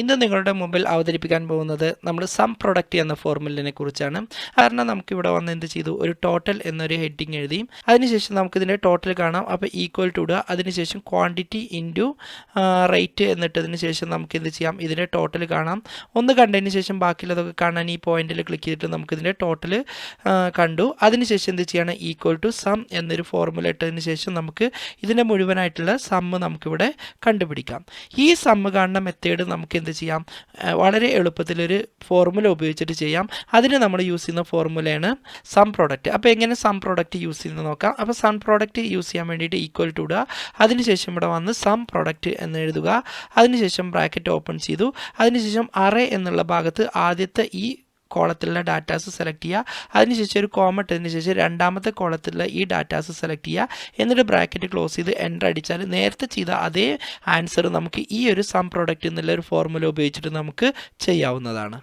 ഇന്ന് നിങ്ങളുടെ മുമ്പിൽ അവതരിപ്പിക്കാൻ പോകുന്നത് നമ്മൾ സം പ്രൊഡക്റ്റ് എന്ന ഫോർമുലിനെ കുറിച്ചാണ്. കാരണം നമുക്കിവിടെ വന്ന് എന്ത് ചെയ്തു, ഒരു ടോട്ടൽ എന്നൊരു ഹെഡിങ് എഴുതി, അതിനുശേഷം നമുക്കിതിൻ്റെ ടോട്ടൽ കാണാം. അപ്പോൾ ഈക്വൽ ടു ഇടുക, അതിനുശേഷം ക്വാണ്ടിറ്റി ഇൻറ്റു റേറ്റ് എന്നിട്ടതിന് ശേഷം നമുക്ക് എന്ത് ചെയ്യാം, ഇതിൻ്റെ ടോട്ടൽ കാണാം. ഒന്ന് കണ്ടതിന് ശേഷം ബാക്കിയുള്ളതൊക്കെ കാണാൻ ഈ പോയിന്റിൽ ക്ലിക്ക് ചെയ്തിട്ട് നമുക്കിതിൻ്റെ ടോട്ടൽ കണ്ടു. അതിനുശേഷം എന്ത് ചെയ്യണം, ഈക്വൽ ടു സം എന്നൊരു ഫോർമുല ഇട്ടതിന് ശേഷം നമുക്ക് ഇതിൻ്റെ മുഴുവനായിട്ടുള്ള സമ്മ് നമുക്കിവിടെ കണ്ടുപിടിക്കാം. ഈ സമ്മ് കാണുന്ന മെത്തേഡ് നമുക്ക് എന്ത് ചെയ്യാം, വളരെ എളുപ്പത്തിലൊരു ഫോർമുല ഉപയോഗിച്ചിട്ട് ചെയ്യാം. അതിന് നമ്മൾ യൂസ് ചെയ്യുന്ന ഫോർമുലയാണ് സം പ്രോഡക്റ്റ്. അപ്പോൾ എങ്ങനെ സം പ്രോഡക്റ്റ് യൂസ് ചെയ്യുന്നത് നോക്കാം. അപ്പോൾ സം പ്രോഡക്റ്റ് യൂസ് ചെയ്യാൻ വേണ്ടിയിട്ട് ഈക്വൽ ടു ഇടുക, അതിനുശേഷം ഇവിടെ വന്ന് സം പ്രോഡക്റ്റ് എന്ന് എഴുതുക, അതിനുശേഷം ബ്രാക്കറ്റ് ഓപ്പൺ ചെയ്തു, അതിനുശേഷം അറേ എന്നുള്ള ഭാഗത്ത് ആദ്യത്തെ ഈ കോളത്തിലുള്ള ഡാറ്റാസ് സെലക്ട് ചെയ്യുക, അതിനുശേഷം ഒരു കോമ ഇട്ടതിന് ശേഷം രണ്ടാമത്തെ കോളത്തിലുള്ള ഈ ഡാറ്റാസ് സെലക്ട് ചെയ്യുക, എന്നിട്ട് ബ്രാക്കറ്റ് ക്ലോസ് ചെയ്ത് എൻ്റർ അടിച്ചാൽ നേരത്തെ ചെയ്ത അതേ ആൻസർ നമുക്ക് ഈ ഒരു സം പ്രോഡക്റ്റ് എന്നുള്ള ഒരു ഫോർമുല ഉപയോഗിച്ചിട്ട് നമുക്ക് ചെയ്യാവുന്നതാണ്.